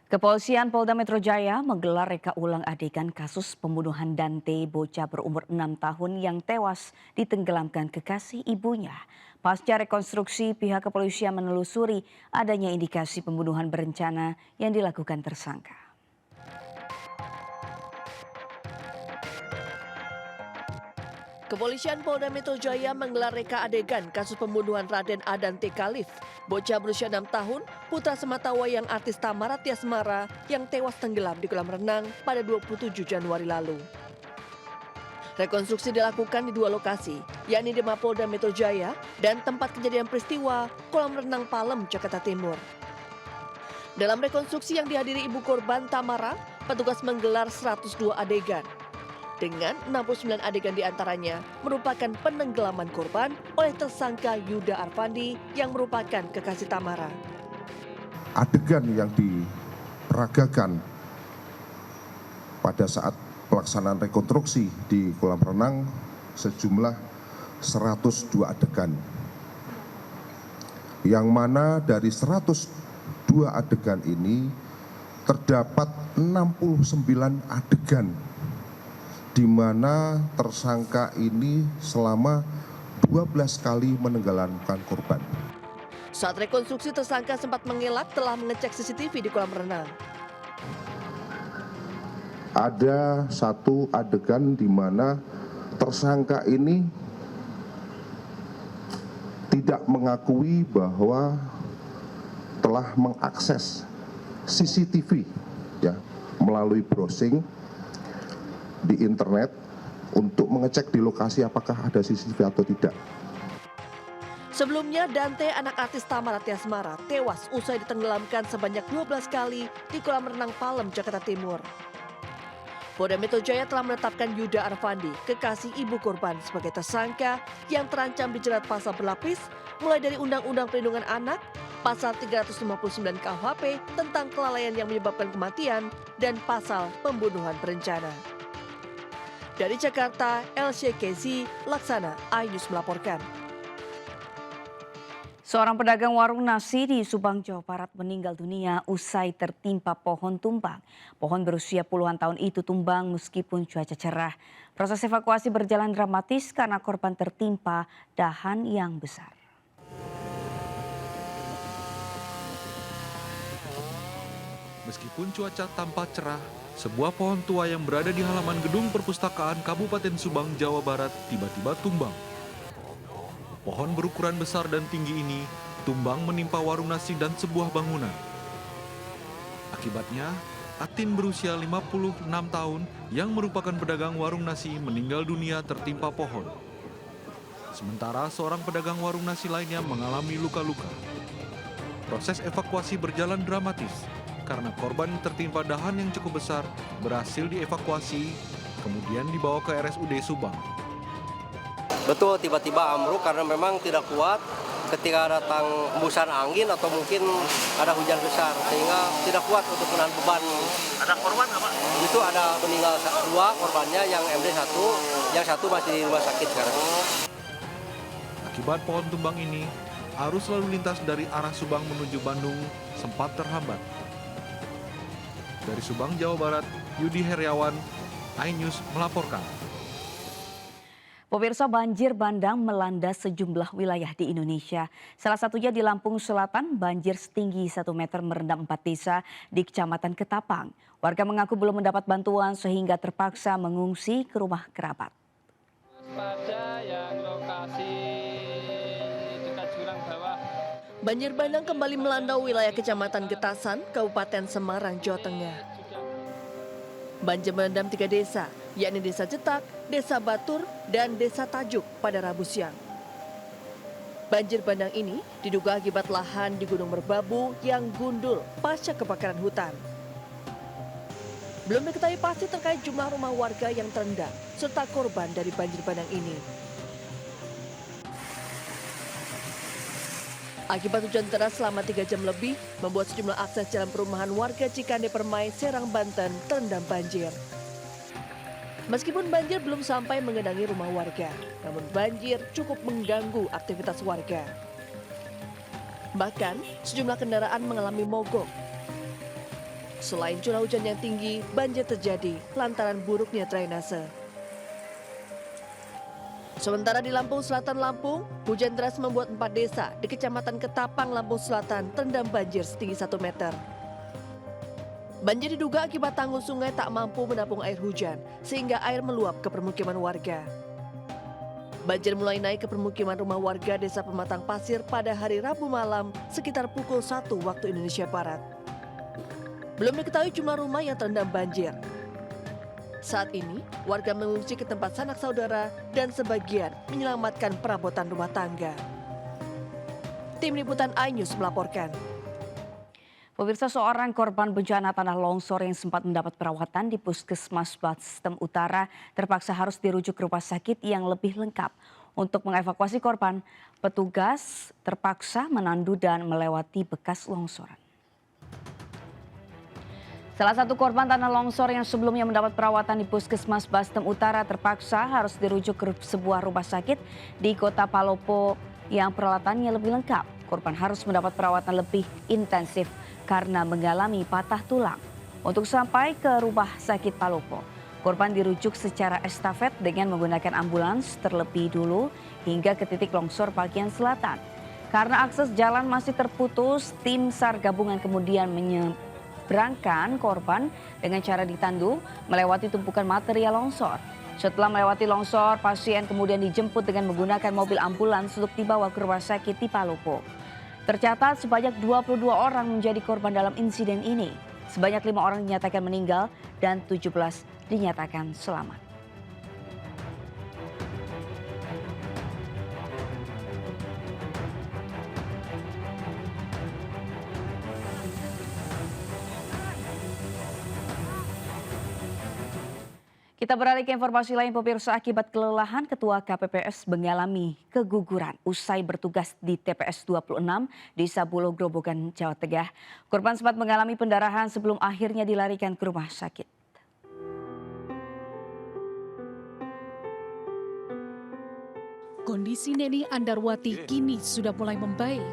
Kepolisian Polda Metro Jaya menggelar reka ulang adegan kasus pembunuhan Dante, bocah berumur 6 tahun yang tewas ditenggelamkan kekasih ibunya. Pasca rekonstruksi, pihak kepolisian menelusuri adanya indikasi pembunuhan berencana yang dilakukan tersangka. Kepolisian Polda Metro Jaya menggelar reka adegan kasus pembunuhan Raden A. Dante Khalif, bocah berusia 6 tahun, putra sematawayang artis Tamara Tiasmara yang tewas tenggelam di kolam renang pada 27 Januari lalu. Rekonstruksi dilakukan di dua lokasi, yakni di Mapolda Metro Jaya dan tempat kejadian peristiwa kolam renang Palem, Jakarta Timur. Dalam rekonstruksi yang dihadiri ibu korban Tamara, petugas menggelar 102 adegan. Dengan 69 adegan diantaranya merupakan penenggelaman korban oleh tersangka Yuda Arfandi yang merupakan kekasih Tamara. Adegan yang diperagakan pada saat pelaksanaan rekonstruksi di kolam renang sejumlah 102 adegan. Yang mana dari 102 adegan ini terdapat 69 adegan di mana tersangka ini selama 12 kali menenggelamkan korban. Saat rekonstruksi, tersangka sempat mengelak telah mengecek CCTV di kolam renang. Ada satu adegan di mana tersangka ini tidak mengakui bahwa telah mengakses CCTV ya, melalui browsing di internet untuk mengecek di lokasi apakah ada CCTV atau tidak. Sebelumnya, Dante, anak artis Tamara Tiasmara, tewas usai ditenggelamkan sebanyak 12 kali di kolam renang Palem, Jakarta Timur. Polda Metro Jaya telah menetapkan Yuda Arfandi, kekasih ibu korban, sebagai tersangka yang terancam dijerat pasal berlapis, mulai dari Undang-Undang Perlindungan Anak, pasal 359 KUHP tentang kelalaian yang menyebabkan kematian, dan pasal pembunuhan berencana. Dari Jakarta, LCKZ Laksana, iNews melaporkan. Seorang pedagang warung nasi di Subang, Jawa Barat meninggal dunia usai tertimpa pohon tumbang. Pohon berusia puluhan tahun itu tumbang meskipun cuaca cerah. Proses evakuasi berjalan dramatis karena korban tertimpa dahan yang besar. Meskipun cuaca tampak cerah, sebuah pohon tua yang berada di halaman gedung perpustakaan Kabupaten Subang, Jawa Barat tiba-tiba tumbang. Pohon berukuran besar dan tinggi ini tumbang menimpa warung nasi dan sebuah bangunan. Akibatnya, Atin berusia 56 tahun yang merupakan pedagang warung nasi meninggal dunia tertimpa pohon. Sementara seorang pedagang warung nasi lainnya mengalami luka-luka. Proses evakuasi berjalan dramatis karena korban tertimpa dahan yang cukup besar berhasil dievakuasi, kemudian dibawa ke RSUD Subang. Betul, tiba-tiba ambruk karena memang tidak kuat ketika datang embusan angin atau mungkin ada hujan besar sehingga tidak kuat untuk menahan beban. Ada korban nggak, Pak? Itu ada meninggal dua korbannya, yang MD satu, yang satu masih di rumah sakit sekarang. Akibat pohon tumbang ini, arus lalu lintas dari arah Subang menuju Bandung sempat terhambat. Dari Subang, Jawa Barat, Yudi Heriawan, iNews melaporkan. Pemirsa, banjir bandang melanda sejumlah wilayah di Indonesia. Salah satunya di Lampung Selatan, banjir setinggi 1 meter merendam 4 desa di Kecamatan Ketapang. Warga mengaku belum mendapat bantuan sehingga terpaksa mengungsi ke rumah kerabat. Banjir bandang kembali melanda wilayah Kecamatan Getasan, Kabupaten Semarang, Jawa Tengah. Banjir merendam 3 desa, yakni Desa Jetak, Desa Batur, dan Desa Tajuk pada Rabu siang. Banjir bandang ini diduga akibat lahan di Gunung Merbabu yang gundul pasca kebakaran hutan. Belum diketahui pasti terkait jumlah rumah warga yang terendam serta korban dari banjir bandang ini. Akibat hujan deras selama 3 jam lebih, membuat sejumlah akses jalan perumahan warga Cikande Permai, Serang, Banten terendam banjir. Meskipun banjir belum sampai mengenangi rumah warga, namun banjir cukup mengganggu aktivitas warga. Bahkan, sejumlah kendaraan mengalami mogok. Selain curah hujan yang tinggi, banjir terjadi lantaran buruknya drainase. Sementara di Lampung Selatan Lampung, hujan deras membuat 4 desa di Kecamatan Ketapang, Lampung Selatan terendam banjir setinggi 1 meter. Banjir diduga akibat tanggul sungai tak mampu menampung air hujan, sehingga air meluap ke permukiman warga. Banjir mulai naik ke permukiman rumah warga Desa Pematang Pasir pada hari Rabu malam sekitar pukul 1 waktu Indonesia Barat. Belum diketahui jumlah rumah yang terendam banjir. Saat ini, warga mengungsi ke tempat sanak saudara dan sebagian menyelamatkan perabotan rumah tangga. Tim Liputan iNews melaporkan. Pemirsa, seorang korban bencana tanah longsor yang sempat mendapat perawatan di Puskesmas Bastem Utara terpaksa harus dirujuk ke rumah sakit yang lebih lengkap. Untuk mengevakuasi korban, petugas terpaksa menandu dan melewati bekas longsoran. Salah satu korban tanah longsor yang sebelumnya mendapat perawatan di Puskesmas Bastem Utara terpaksa harus dirujuk ke sebuah rumah sakit di Kota Palopo yang peralatannya lebih lengkap. Korban harus mendapat perawatan lebih intensif karena mengalami patah tulang. Untuk sampai ke rumah sakit Palopo, korban dirujuk secara estafet dengan menggunakan ambulans terlebih dulu hingga ke titik longsor bagian selatan. Karena akses jalan masih terputus, tim SAR gabungan kemudian menyeberangkan korban dengan cara ditandu melewati tumpukan material longsor. Setelah melewati longsor, pasien kemudian dijemput dengan menggunakan mobil ambulans untuk dibawa ke rumah sakit di Palopo. Tercatat sebanyak 22 orang menjadi korban dalam insiden ini. Sebanyak 5 orang dinyatakan meninggal dan 17 dinyatakan selamat. Kita beralih ke informasi lain, pemirsa. Akibat kelelahan, Ketua KPPS mengalami keguguran usai bertugas di TPS 26 di Sabulo, Grobogan, Jawa Tengah. Korban sempat mengalami pendarahan sebelum akhirnya dilarikan ke rumah sakit. Kondisi Neni Andarwati kini sudah mulai membaik.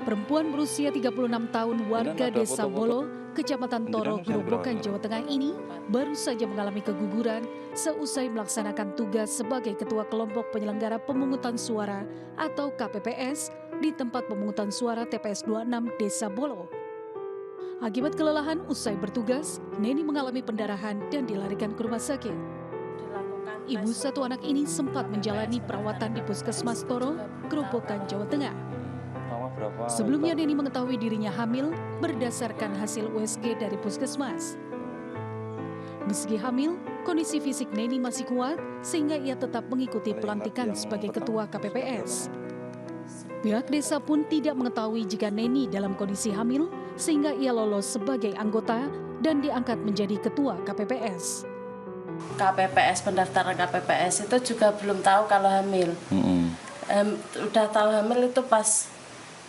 Perempuan berusia 36 tahun warga Desa Bolo, Kecamatan Toro, Grobogan, Jawa Tengah ini baru saja mengalami keguguran seusai melaksanakan tugas sebagai Ketua Kelompok Penyelenggara Pemungutan Suara atau KPPS di tempat pemungutan suara TPS 26 Desa Bolo. Akibat kelelahan usai bertugas, Neni mengalami pendarahan dan dilarikan ke rumah sakit. Ibu satu anak ini sempat menjalani perawatan di Puskesmas Toro, Grobogan, Jawa Tengah. Sebelumnya Neni mengetahui dirinya hamil berdasarkan hasil USG dari Puskesmas. Meski hamil, kondisi fisik Neni masih kuat sehingga ia tetap mengikuti pelantikan sebagai Ketua KPPS. Pihak desa pun tidak mengetahui jika Neni dalam kondisi hamil sehingga ia lolos sebagai anggota dan diangkat menjadi Ketua KPPS. KPPS, pendaftaran KPPS itu juga belum tahu kalau hamil. Udah tahu hamil itu pas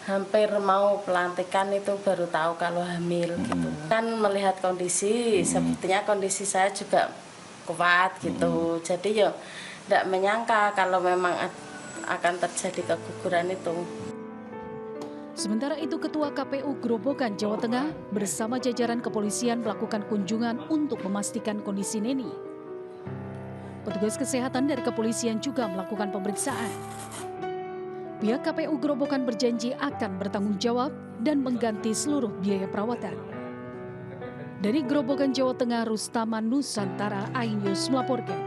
hampir mau pelantikan itu baru tahu kalau hamil gitu. Kan melihat kondisi, sepertinya kondisi saya juga kuat gitu. Jadi ya tidak menyangka kalau memang akan terjadi keguguran itu. Sementara itu Ketua KPU Grobogan, Jawa Tengah bersama jajaran kepolisian melakukan kunjungan untuk memastikan kondisi Neni. Petugas kesehatan dari kepolisian juga melakukan pemeriksaan. Pihak KPU Grobogan berjanji akan bertanggung jawab dan mengganti seluruh biaya perawatan. Dari Grobogan, Jawa Tengah, Rustama Nusantara, iNews melaporkan.